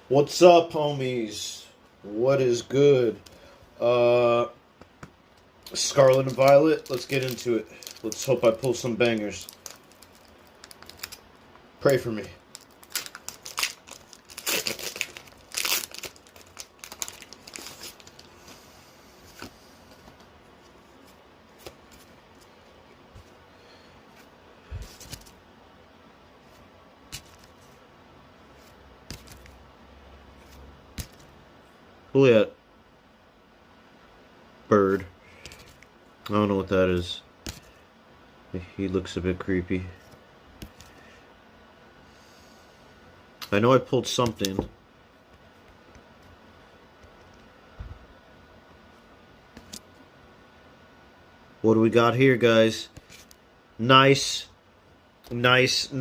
What's up, homies? What is good? Uh, Scarlet and Violet, let's get into it. Let's hope I pull some bangers. Pray for me. Look at bird. I don't know what that is. He looks a bit creepy. I know I pulled something. What do we got here, guys? Nice. Nice.